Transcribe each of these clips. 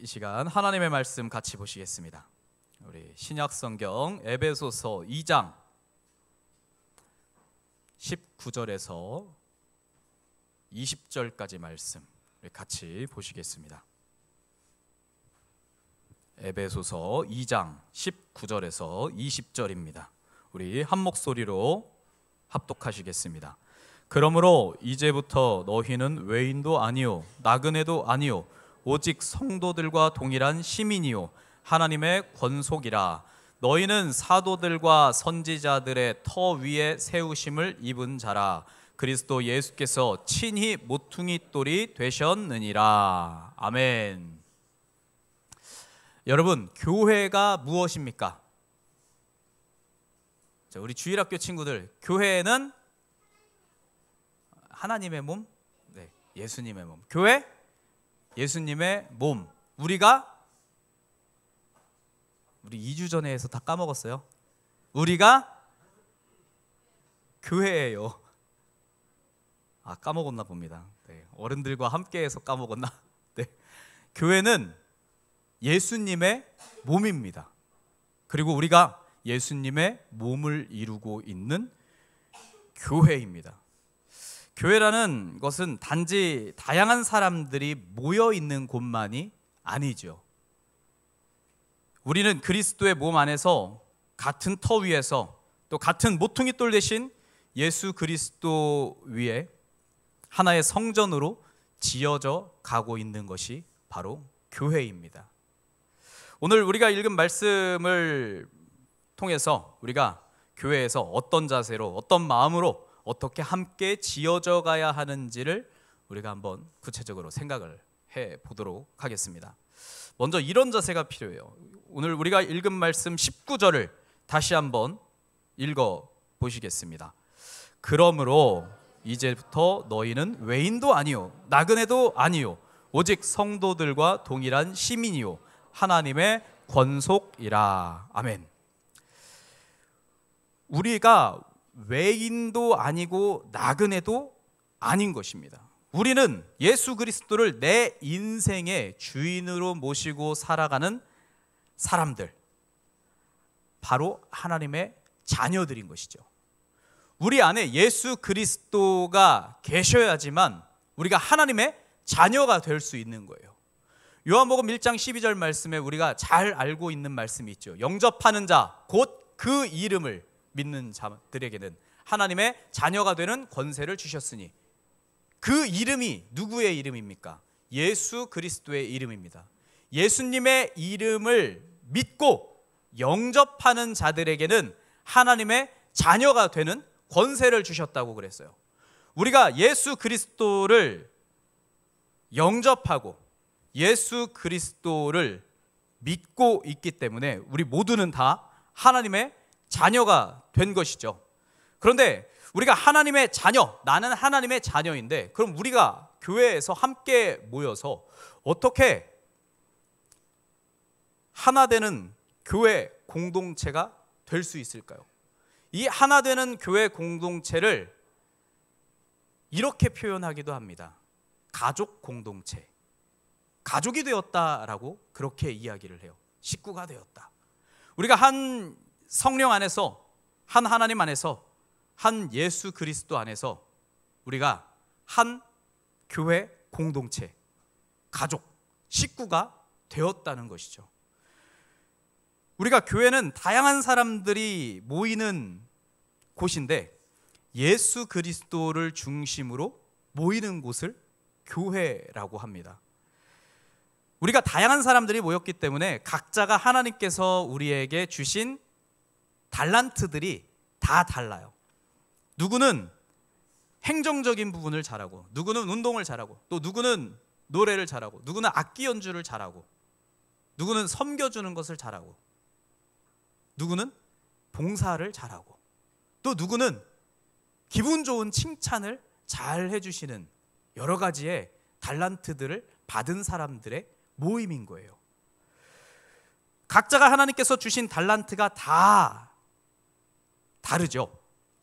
이 시간 하나님의 말씀 같이 보시겠습니다. 우리 신약성경 에베소서 2장 19절에서 20절까지 말씀 같이 보시겠습니다. 에베소서 2장 19절에서 20절입니다. 우리 한 목소리로 합독하시겠습니다. 그러므로 이제부터 너희는 외인도 아니요 나그네도 아니요 오직 성도들과 동일한 시민이요 하나님의 권속이라. 너희는 사도들과 선지자들의 터 위에 세우심을 입은 자라. 그리스도 예수께서 친히 모퉁이 돌이 되셨느니라. 아멘. 여러분, 교회가 무엇입니까? 자, 우리 주일학교 친구들, 교회는 하나님의 몸, 네, 예수님의 몸. 교회, 예수님의 몸. 우리 2주 전에 해서 다 까먹었어요. 우리가 교회예요. 까먹었나 봅니다. 네, 어른들과 함께해서 까먹었나? 네, 교회는 예수님의 몸입니다. 그리고 우리가 예수님의 몸을 이루고 있는 교회입니다. 교회라는 것은 단지 다양한 사람들이 모여 있는 곳만이 아니죠. 우리는 그리스도의 몸 안에서 같은 터 위에서 또 같은 모퉁이 돌 대신 예수 그리스도 위에 하나의 성전으로 지어져 가고 있는 것이 바로 교회입니다. 오늘 우리가 읽은 말씀을 통해서 우리가 교회에서 어떤 자세로, 어떤 마음으로 어떻게 함께 지어져 가야 하는지를 우리가 한번 구체적으로 생각을 해 보도록 하겠습니다. 먼저 이런 자세가 필요해요. 오늘 우리가 읽은 말씀 19절을 다시 한번 읽어 보시겠습니다. 그러므로 이제부터 너희는 외인도 아니요 나그네도 아니요 오직 성도들과 동일한 시민이요 하나님의 권속이라. 아멘. 우리가 외인도 아니고 나그네도 아닌 것입니다. 우리는 예수 그리스도를 내 인생의 주인으로 모시고 살아가는 사람들, 바로 하나님의 자녀들인 것이죠. 우리 안에 예수 그리스도가 계셔야지만 우리가 하나님의 자녀가 될 수 있는 거예요. 요한복음 1장 12절 말씀에 우리가 잘 알고 있는 말씀이 있죠. 영접하는 자, 곧 그 이름을 믿는 자들에게는 하나님의 자녀가 되는 권세를 주셨으니, 그 이름이 누구의 이름입니까? 예수 그리스도의 이름입니다. 예수님의 이름을 믿고 영접하는 자들에게는 하나님의 자녀가 되는 권세를 주셨다고 그랬어요. 우리가 예수 그리스도를 영접하고 예수 그리스도를 믿고 있기 때문에 우리 모두는 다 하나님의 자녀가 된 것이죠. 그런데 우리가 하나님의 자녀, 나는 하나님의 자녀인데, 그럼 우리가 교회에서 함께 모여서 어떻게 하나 되는 교회 공동체가 될 수 있을까요? 이 하나 되는 교회 공동체를 이렇게 표현하기도 합니다. 가족 공동체. 가족이 되었다라고 그렇게 이야기를 해요. 식구가 되었다. 우리가 한 성령 안에서, 한 하나님 안에서, 한 예수 그리스도 안에서 우리가 한 교회 공동체, 가족, 식구가 되었다는 것이죠. 우리가 교회는 다양한 사람들이 모이는 곳인데, 예수 그리스도를 중심으로 모이는 곳을 교회라고 합니다. 우리가 다양한 사람들이 모였기 때문에 각자가 하나님께서 우리에게 주신 달란트들이 다 달라요. 누구는 행정적인 부분을 잘하고, 누구는 운동을 잘하고, 또 누구는 노래를 잘하고, 누구는 악기 연주를 잘하고, 누구는 섬겨주는 것을 잘하고, 누구는 봉사를 잘하고, 또 누구는 기분 좋은 칭찬을 잘 해주시는 여러 가지의 달란트들을 받은 사람들의 모임인 거예요. 각자가 하나님께서 주신 달란트가 다 다르죠.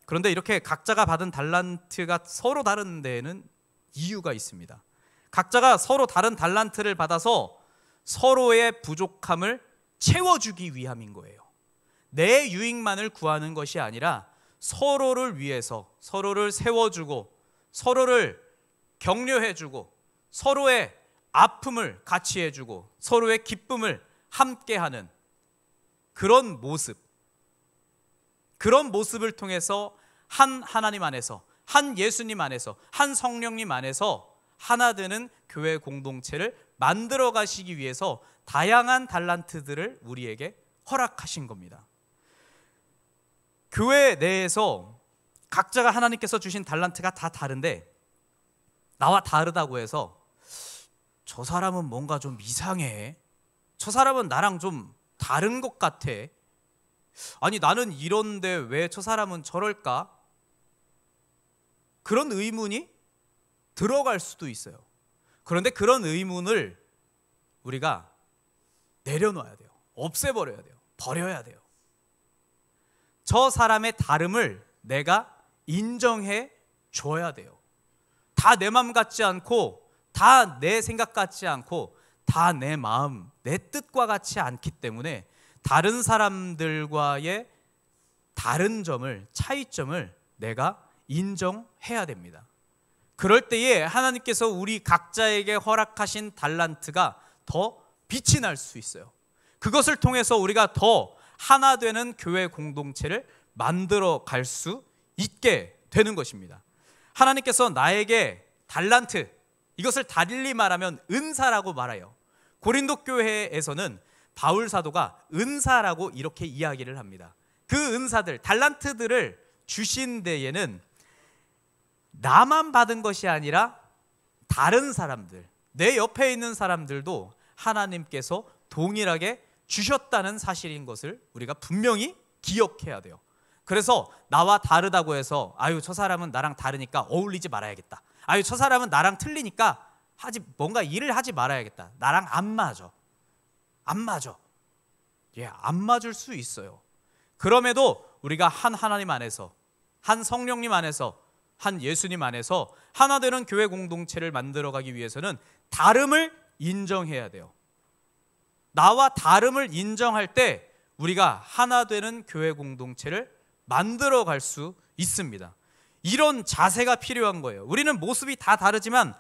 그런데 이렇게 각자가 받은 달란트가 서로 다른 데에는 이유가 있습니다. 각자가 서로 다른 달란트를 받아서 서로의 부족함을 채워주기 위함인 거예요. 내 유익만을 구하는 것이 아니라 서로를 위해서 서로를 세워주고 서로를 격려해주고 서로의 아픔을 같이 해주고 서로의 기쁨을 함께하는 그런 모습을 통해서 한 하나님 안에서, 한 예수님 안에서, 한 성령님 안에서 하나 되는 교회 공동체를 만들어 가시기 위해서 다양한 달란트들을 우리에게 허락하신 겁니다. 교회 내에서 각자가 하나님께서 주신 달란트가 다 다른데, 나와 다르다고 해서 저 사람은 뭔가 좀 이상해, 저 사람은 나랑 좀 다른 것 같아, 아니 나는 이런데 왜 저 사람은 저럴까, 그런 의문이 들어갈 수도 있어요. 그런데 그런 의문을 우리가 내려놔야 돼요. 없애버려야 돼요. 버려야 돼요. 저 사람의 다름을 내가 인정해 줘야 돼요. 다 내 마음 같지 않고, 다 내 생각 같지 않고, 다 내 마음, 내 뜻과 같지 않기 때문에 다른 사람들과의 다른 점을, 차이점을 내가 인정해야 됩니다. 그럴 때에 하나님께서 우리 각자에게 허락하신 달란트가 더 빛이 날 수 있어요. 그것을 통해서 우리가 더 하나 되는 교회 공동체를 만들어 갈 수 있게 되는 것입니다. 하나님께서 나에게 달란트, 이것을 달리 말하면 은사라고 말해요. 고린도 교회에서는 바울 사도가 은사라고 이렇게 이야기를 합니다. 그 은사들, 달란트들을 주신 데에는 나만 받은 것이 아니라 다른 사람들, 내 옆에 있는 사람들도 하나님께서 동일하게 주셨다는 사실인 것을 우리가 분명히 기억해야 돼요. 그래서 나와 다르다고 해서 아유 저 사람은 나랑 다르니까 어울리지 말아야겠다, 아유 저 사람은 나랑 틀리니까 뭔가 일을 하지 말아야겠다, 나랑 안 맞아, 안 맞을 수 있어요. 그럼에도 우리가 한 하나님 안에서, 한 성령님 안에서, 한 예수님 안에서 하나 되는 교회 공동체를 만들어가기 위해서는 다름을 인정해야 돼요. 나와 다름을 인정할 때 우리가 하나 되는 교회 공동체를 만들어갈 수 있습니다. 이런 자세가 필요한 거예요. 우리는 모습이 다 다르지만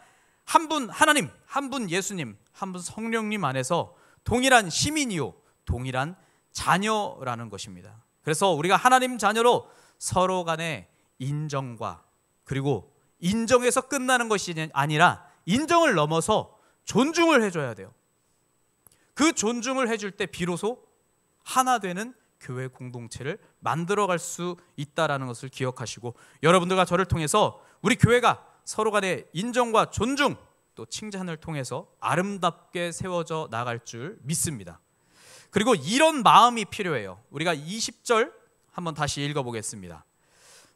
한 분 하나님, 한 분 예수님, 한 분 성령님 안에서 동일한 시민이요, 동일한 자녀라는 것입니다. 그래서 우리가 하나님 자녀로 서로 간의 인정과, 그리고 인정에서 끝나는 것이 아니라 인정을 넘어서 존중을 해줘야 돼요. 그 존중을 해줄 때 비로소 하나 되는 교회 공동체를 만들어갈 수 있다는 것을 기억하시고, 여러분들과 저를 통해서 우리 교회가 서로 간의 인정과 존중, 또 칭찬을 통해서 아름답게 세워져 나갈 줄 믿습니다. 그리고 이런 마음이 필요해요. 우리가 20절 한번 다시 읽어보겠습니다.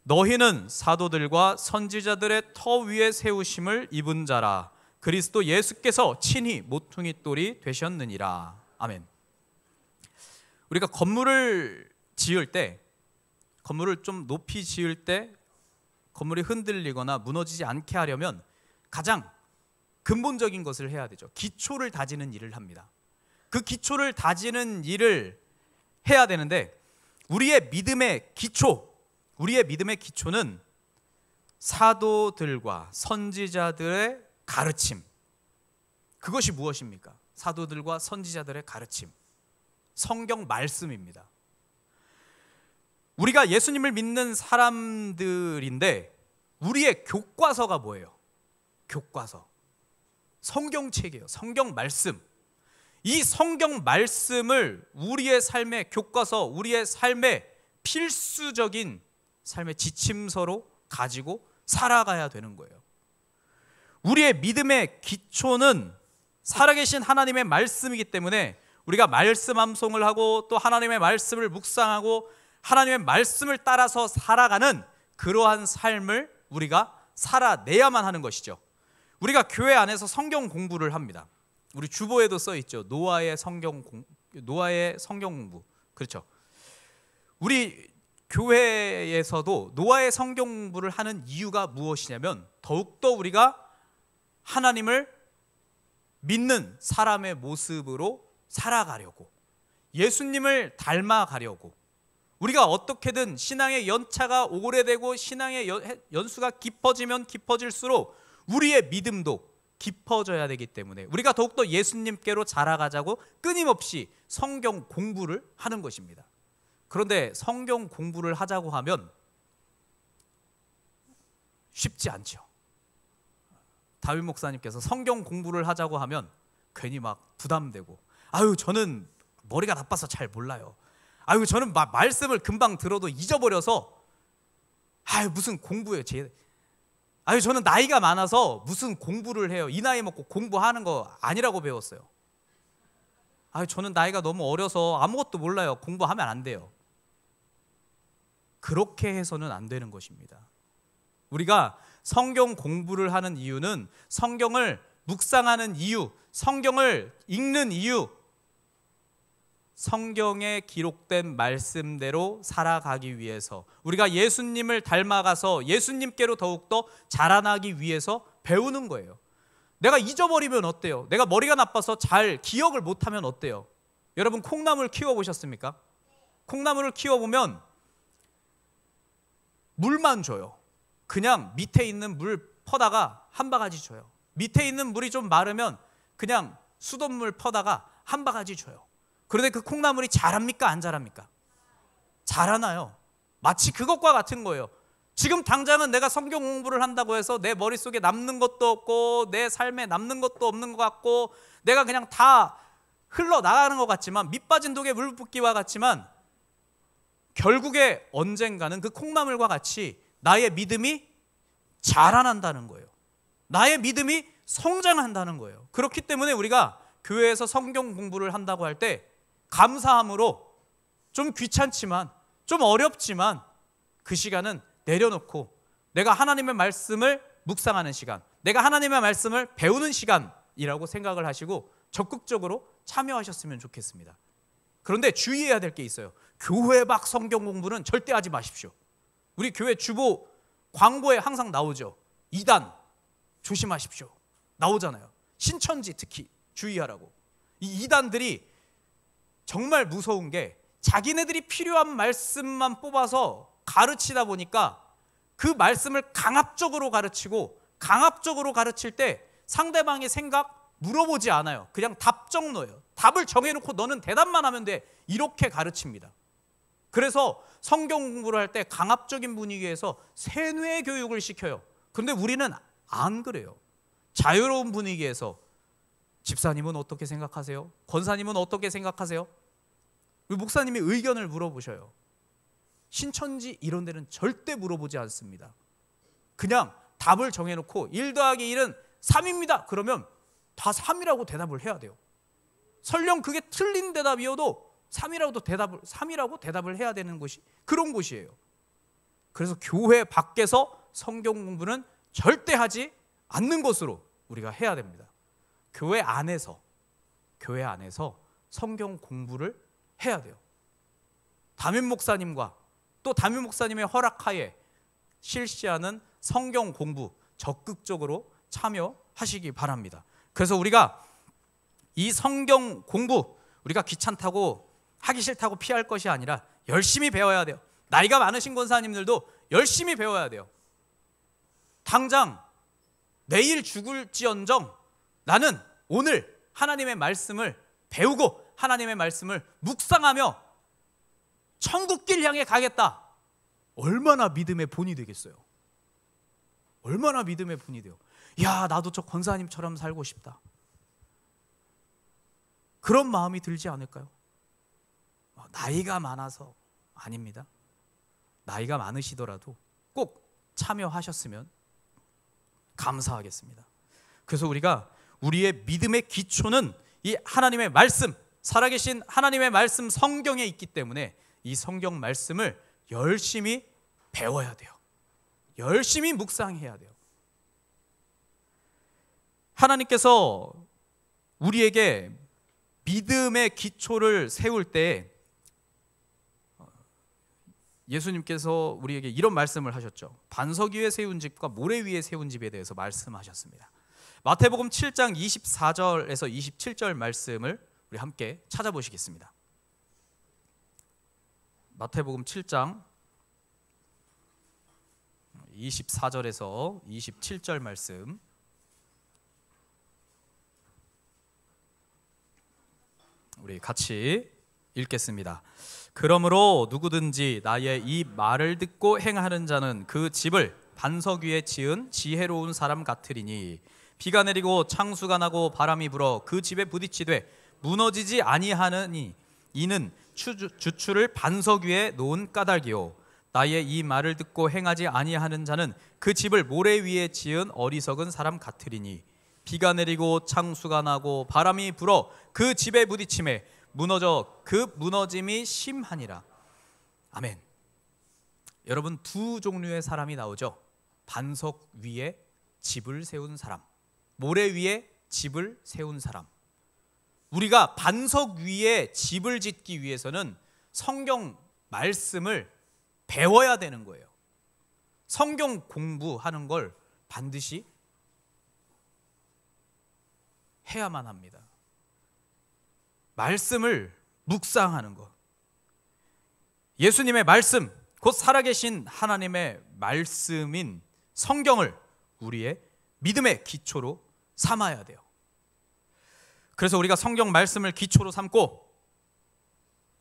너희는 사도들과 선지자들의 터 위에 세우심을 입은 자라. 그리스도 예수께서 친히 모퉁이 돌이 되셨느니라. 아멘. 우리가 건물을 지을 때, 건물을 좀 높이 지을 때 건물이 흔들리거나 무너지지 않게 하려면 가장 근본적인 것을 해야 되죠. 기초를 다지는 일을 합니다. 그 기초를 다지는 일을 해야 되는데, 우리의 믿음의 기초는 사도들과 선지자들의 가르침. 그것이 무엇입니까? 사도들과 선지자들의 가르침, 성경 말씀입니다. 우리가 예수님을 믿는 사람들인데 우리의 교과서가 뭐예요? 교과서, 성경책이에요. 성경 말씀. 이 성경 말씀을 우리의 삶의 교과서, 우리의 삶의 필수적인 삶의 지침서로 가지고 살아가야 되는 거예요. 우리의 믿음의 기초는 살아계신 하나님의 말씀이기 때문에 우리가 말씀 암송을 하고 또 하나님의 말씀을 묵상하고 하나님의 말씀을 따라서 살아가는 그러한 삶을 우리가 살아내야만 하는 것이죠. 우리가 교회 안에서 성경 공부를 합니다. 우리 주보에도 써 있죠. 노아의 성경 공부. 그렇죠. 우리 교회에서도 노아의 성경 공부를 하는 이유가 무엇이냐면 더욱더 우리가 하나님을 믿는 사람의 모습으로 살아가려고, 예수님을 닮아가려고, 우리가 어떻게든 신앙의 연차가 오래되고 신앙의 연수가 깊어지면 깊어질수록 우리의 믿음도 깊어져야 되기 때문에 우리가 더욱더 예수님께로 자라가자고 끊임없이 성경 공부를 하는 것입니다. 그런데 성경 공부를 하자고 하면 쉽지 않죠. 다윗 목사님께서 성경 공부를 하자고 하면 괜히 막 부담되고, 아유 저는 머리가 나빠서 잘 몰라요. 아유 저는 말씀을 금방 들어도 잊어버려서, 아유 무슨 공부예요. 아유 저는 나이가 많아서 무슨 공부를 해요. 이 나이 먹고 공부하는 거 아니라고 배웠어요. 아유 저는 나이가 너무 어려서 아무것도 몰라요. 공부하면 안 돼요. 그렇게 해서는 안 되는 것입니다. 우리가 성경 공부를 하는 이유는, 성경을 묵상하는 이유, 성경을 읽는 이유, 성경에 기록된 말씀대로 살아가기 위해서, 우리가 예수님을 닮아가서 예수님께로 더욱더 자라나기 위해서 배우는 거예요. 내가 잊어버리면 어때요? 내가 머리가 나빠서 잘 기억을 못하면 어때요? 여러분 콩나물 키워보셨습니까? 콩나물을 키워보면 물만 줘요. 그냥 밑에 있는 물 퍼다가 한 바가지 줘요. 밑에 있는 물이 좀 마르면 그냥 수돗물 퍼다가 한 바가지 줘요. 그런데 그 콩나물이 자랍니까? 안 자랍니까? 자라나요. 마치 그것과 같은 거예요. 지금 당장은 내가 성경 공부를 한다고 해서 내 머릿속에 남는 것도 없고 내 삶에 남는 것도 없는 것 같고 내가 그냥 다 흘러나가는 것 같지만, 밑 빠진 독에 물 붓기와 같지만, 결국에 언젠가는 그 콩나물과 같이 나의 믿음이 자라난다는 거예요. 나의 믿음이 성장한다는 거예요. 그렇기 때문에 우리가 교회에서 성경 공부를 한다고 할 때 감사함으로, 좀 귀찮지만 좀 어렵지만 그 시간은 내려놓고 내가 하나님의 말씀을 묵상하는 시간, 내가 하나님의 말씀을 배우는 시간이라고 생각을 하시고 적극적으로 참여하셨으면 좋겠습니다. 그런데 주의해야 될 게 있어요. 교회 밖 성경 공부는 절대 하지 마십시오. 우리 교회 주보 광고에 항상 나오죠. 이단 조심하십시오. 나오잖아요. 신천지 특히 주의하라고. 이 이단들이 정말 무서운 게, 자기네들이 필요한 말씀만 뽑아서 가르치다 보니까 그 말씀을 강압적으로 가르치고, 강압적으로 가르칠 때 상대방의 생각 물어보지 않아요. 그냥 답정 넣어요. 답을 정해놓고 너는 대답만 하면 돼, 이렇게 가르칩니다. 그래서 성경 공부를 할 때 강압적인 분위기에서 세뇌 교육을 시켜요. 그런데 우리는 안 그래요. 자유로운 분위기에서 집사님은 어떻게 생각하세요? 권사님은 어떻게 생각하세요? 우리 목사님이 의견을 물어보셔요. 신천지 이런 데는 절대 물어보지 않습니다. 그냥 답을 정해놓고 1 더하기 1은 3입니다. 그러면 다 3이라고 대답을 해야 돼요. 설령 그게 틀린 대답이어도 3이라고 대답을 해야 되는 곳이 그런 곳이에요. 그래서 교회 밖에서 성경 공부는 절대 하지 않는 것으로 우리가 해야 됩니다. 교회 안에서 성경 공부를 해야 돼요. 담임 목사님과 또 담임 목사님의 허락하에 실시하는 성경 공부 적극적으로 참여하시기 바랍니다. 그래서 우리가 이 성경 공부, 우리가 귀찮다고 하기 싫다고 피할 것이 아니라 열심히 배워야 돼요. 나이가 많으신 권사님들도 열심히 배워야 돼요. 당장 내일 죽을지언정 나는 오늘 하나님의 말씀을 배우고 하나님의 말씀을 묵상하며 천국길 향해 가겠다. 얼마나 믿음의 본이 되겠어요. 얼마나 믿음의 본이 돼요. 야, 나도 저 권사님처럼 살고 싶다. 그런 마음이 들지 않을까요? 나이가 많아서 아닙니다. 나이가 많으시더라도 꼭 참여하셨으면 감사하겠습니다. 그래서 우리가 우리의 믿음의 기초는 이 하나님의 말씀, 살아계신 하나님의 말씀 성경에 있기 때문에 이 성경 말씀을 열심히 배워야 돼요. 열심히 묵상해야 돼요. 하나님께서 우리에게 믿음의 기초를 세울 때 예수님께서 우리에게 이런 말씀을 하셨죠. 반석 위에 세운 집과 모래 위에 세운 집에 대해서 말씀하셨습니다. 마태복음 7장 24절에서 27절 말씀을 우리 함께 찾아보시겠습니다. 마태복음 7장 24절에서 27절 말씀, 우리 같이 읽겠습니다. 그러므로 누구든지 나의 이 말을 듣고 행하는 자는 그 집을 반석 위에 지은 지혜로운 사람 같으리니 비가 내리고 창수가 나고 바람이 불어 그 집에 부딪히되 무너지지 아니하느니 이는 주추를 반석 위에 놓은 까닭이요 나의 이 말을 듣고 행하지 아니하는 자는 그 집을 모래 위에 지은 어리석은 사람 같으리니 비가 내리고 창수가 나고 바람이 불어 그 집에 부딪힘에 무너져 그 무너짐이 심하니라. 아멘. 여러분, 두 종류의 사람이 나오죠. 반석 위에 집을 세운 사람, 모래 위에 집을 세운 사람. 우리가 반석 위에 집을 짓기 위해서는 성경 말씀을 배워야 되는 거예요. 성경 공부하는 걸 반드시 해야만 합니다. 말씀을 묵상하는 것. 예수님의 말씀, 곧 살아계신 하나님의 말씀인 성경을 우리의 믿음의 기초로 삼아야 돼요. 그래서 우리가 성경 말씀을 기초로 삼고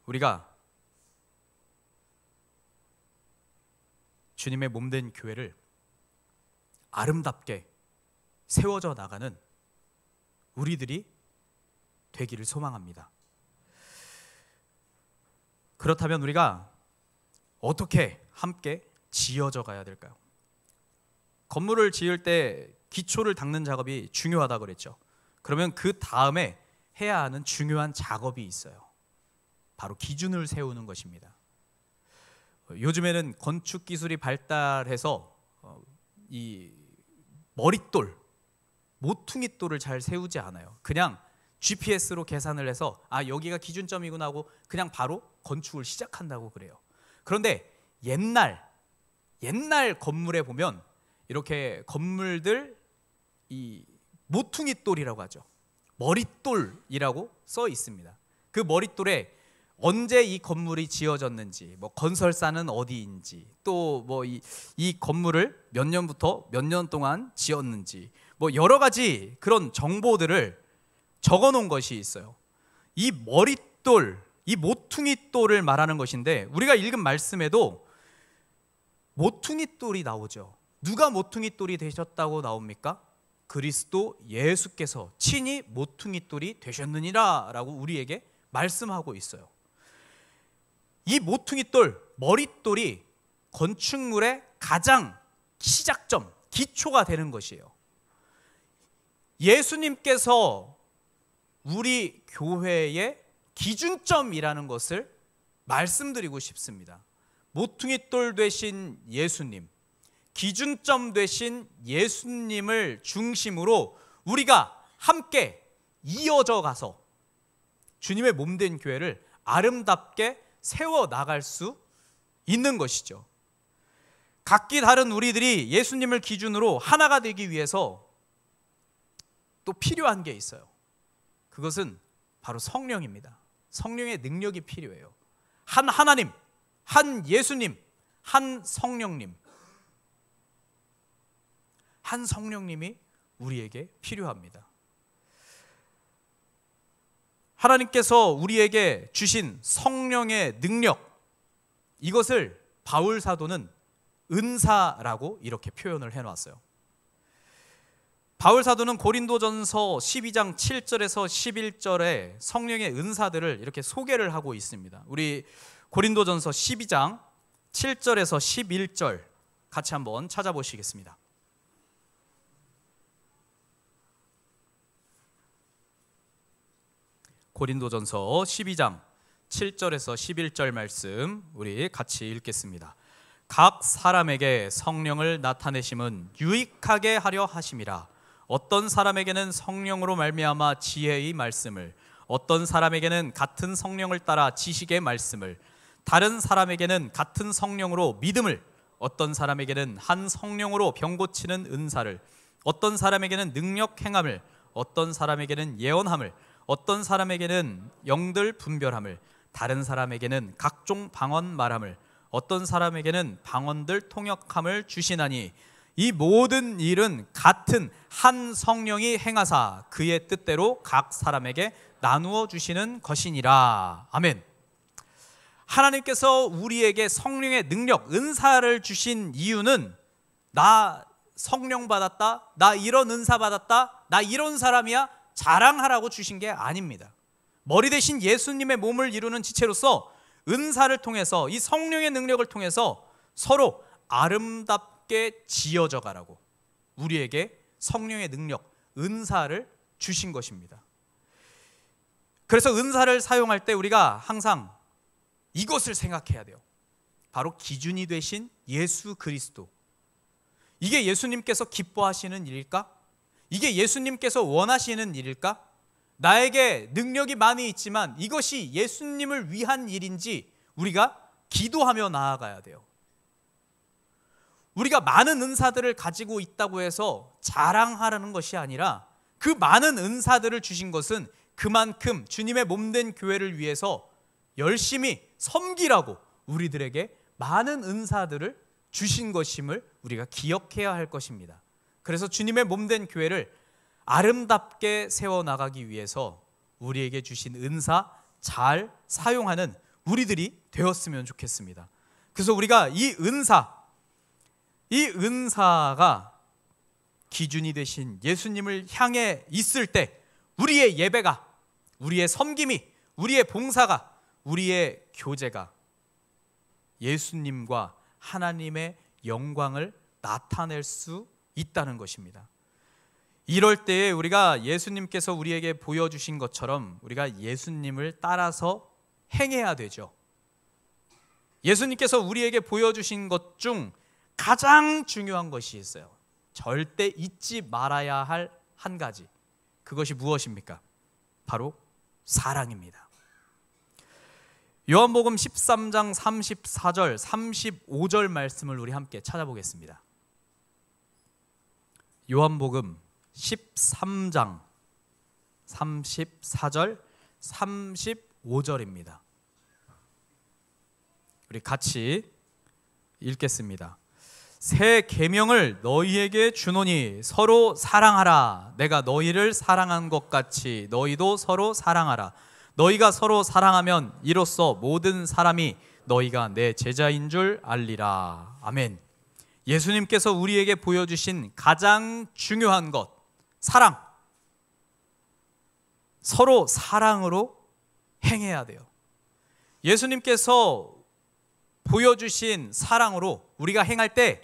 우리가 주님의 몸된 교회를 아름답게 세워져 나가는 우리들이 되기를 소망합니다. 그렇다면 우리가 어떻게 함께 지어져 가야 될까요? 건물을 지을 때 기초를 닦는 작업이 중요하다고 그랬죠. 그러면 그 다음에 해야 하는 중요한 작업이 있어요. 바로 기준을 세우는 것입니다. 요즘에는 건축 기술이 발달해서 이 머릿돌, 모퉁이돌을 잘 세우지 않아요. 그냥 GPS로 계산을 해서 여기가 기준점이구나 하고 그냥 바로 건축을 시작한다고 그래요. 그런데 옛날 건물에 보면 이렇게 건물들 이 모퉁이돌이라고 하죠. 머릿돌이라고 써 있습니다. 그 머릿돌에 언제 이 건물이 지어졌는지, 건설사는 어디인지, 또 이 건물을 몇 년부터 몇 년 동안 지었는지, 여러 가지 그런 정보들을 적어 놓은 것이 있어요. 이 머릿돌, 이 모퉁이돌을 말하는 것인데 우리가 읽은 말씀에도 모퉁이돌이 나오죠. 누가 모퉁이돌이 되셨다고 나옵니까? 그리스도 예수께서 친히 모퉁이돌이 되셨느니라 라고 우리에게 말씀하고 있어요. 이 모퉁이돌, 머릿돌이 건축물의 가장 시작점, 기초가 되는 것이에요. 예수님께서 우리 교회의 기준점이라는 것을 말씀드리고 싶습니다. 모퉁이돌 되신 예수님, 기준점 되신 예수님을 중심으로 우리가 함께 이어져 가서 주님의 몸된 교회를 아름답게 세워 나갈 수 있는 것이죠. 각기 다른 우리들이 예수님을 기준으로 하나가 되기 위해서 또 필요한 게 있어요. 그것은 바로 성령입니다. 성령의 능력이 필요해요. 한 하나님, 한 예수님, 한 성령님, 한 성령님이 우리에게 필요합니다. 하나님께서 우리에게 주신 성령의 능력, 이것을 바울 사도는 은사라고 이렇게 표현을 해놨어요. 바울 사도는 고린도전서 12장 7절에서 11절에 성령의 은사들을 이렇게 소개를 하고 있습니다. 우리 고린도전서 12장 7절에서 11절 같이 한번 찾아보시겠습니다. 고린도전서 12장 7절에서 11절 말씀 우리 같이 읽겠습니다. 각 사람에게 성령을 나타내심은 유익하게 하려 하심이라. 어떤 사람에게는 성령으로 말미암아 지혜의 말씀을, 어떤 사람에게는 같은 성령을 따라 지식의 말씀을, 다른 사람에게는 같은 성령으로 믿음을, 어떤 사람에게는 한 성령으로 병 고치는 은사를, 어떤 사람에게는 능력 행함을, 어떤 사람에게는 예언함을, 어떤 사람에게는 영들 분별함을, 다른 사람에게는 각종 방언 말함을, 어떤 사람에게는 방언들 통역함을 주시나니 이 모든 일은 같은 한 성령이 행하사 그의 뜻대로 각 사람에게 나누어 주시는 것이니라. 아멘. 하나님께서 우리에게 성령의 능력, 은사를 주신 이유는 나 성령 받았다, 나 이런 은사 받았다, 나 이런 사람이야 자랑하라고 주신 게 아닙니다. 머리 대신 예수님의 몸을 이루는 지체로서 은사를 통해서, 이 성령의 능력을 통해서 서로 아름답게 지어져 가라고 우리에게 성령의 능력, 은사를 주신 것입니다. 그래서 은사를 사용할 때 우리가 항상 이것을 생각해야 돼요. 바로 기준이 되신 예수 그리스도. 이게 예수님께서 기뻐하시는 일일까? 이게 예수님께서 원하시는 일일까? 나에게 능력이 많이 있지만 이것이 예수님을 위한 일인지 우리가 기도하며 나아가야 돼요. 우리가 많은 은사들을 가지고 있다고 해서 자랑하라는 것이 아니라 그 많은 은사들을 주신 것은 그만큼 주님의 몸된 교회를 위해서 열심히 섬기라고 우리들에게 많은 은사들을 주신 것임을 우리가 기억해야 할 것입니다. 그래서 주님의 몸된 교회를 아름답게 세워나가기 위해서 우리에게 주신 은사 잘 사용하는 우리들이 되었으면 좋겠습니다. 그래서 우리가 이 은사가 기준이 되신 예수님을 향해 있을 때 우리의 예배가, 우리의 섬김이, 우리의 봉사가, 우리의 교제가 예수님과 하나님의 영광을 나타낼 수 있다는 것입니다. 이럴 때에 우리가 예수님께서 우리에게 보여주신 것처럼 우리가 예수님을 따라서 행해야 되죠. 예수님께서 우리에게 보여주신 것 중 가장 중요한 것이 있어요. 절대 잊지 말아야 할 한 가지. 그것이 무엇입니까? 바로 사랑입니다. 요한복음 13장 34절 35절 말씀을 우리 함께 찾아보겠습니다. 요한복음 13장 34절 35절입니다. 우리 같이 읽겠습니다. 새 계명을 너희에게 주노니 서로 사랑하라. 내가 너희를 사랑한 것 같이 너희도 서로 사랑하라. 너희가 서로 사랑하면 이로써 모든 사람이 너희가 내 제자인 줄 알리라. 아멘. 예수님께서 우리에게 보여주신 가장 중요한 것, 사랑. 서로 사랑으로 행해야 돼요. 예수님께서 보여주신 사랑으로 우리가 행할 때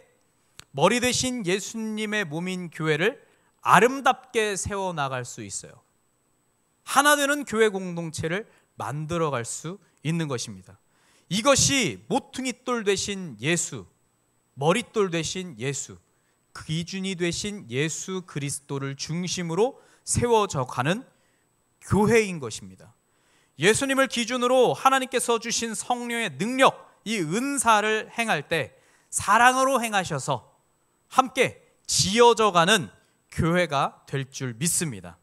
머리 대신 예수님의 몸인 교회를 아름답게 세워나갈 수 있어요. 하나 되는 교회 공동체를 만들어갈 수 있는 것입니다. 이것이 모퉁이돌 되신 예수, 머릿돌 되신 예수, 기준이 되신 예수 그리스도를 중심으로 세워져 가는 교회인 것입니다. 예수님을 기준으로 하나님께서 주신 성령의 능력, 이 은사를 행할 때 사랑으로 행하셔서 함께 지어져 가는 교회가 될 줄 믿습니다.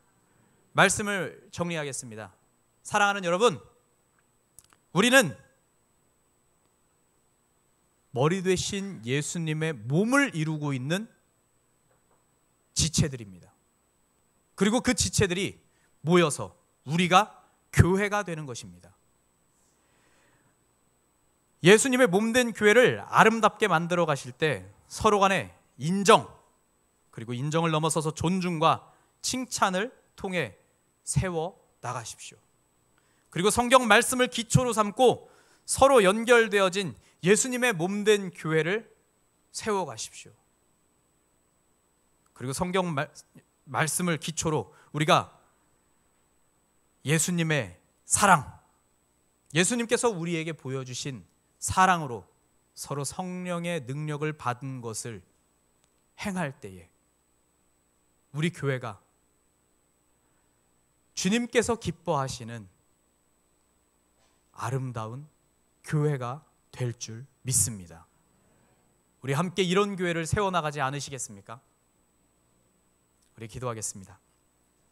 말씀을 정리하겠습니다. 사랑하는 여러분, 우리는 머리 되신 예수님의 몸을 이루고 있는 지체들입니다. 그리고 그 지체들이 모여서 우리가 교회가 되는 것입니다. 예수님의 몸된 교회를 아름답게 만들어 가실 때 서로 간에 인정, 그리고 인정을 넘어서서 존중과 칭찬을 통해 세워 나가십시오. 그리고 성경 말씀을 기초로 삼고 서로 연결되어진 예수님의 몸된 교회를 세워 가십시오. 그리고 성경 말씀을 기초로 우리가 예수님의 사랑, 예수님께서 우리에게 보여주신 사랑으로 서로 성령의 능력을 받은 것을 행할 때에 우리 교회가 주님께서 기뻐하시는 아름다운 교회가 될 줄 믿습니다. 우리 함께 이런 교회를 세워나가지 않으시겠습니까? 우리 기도하겠습니다.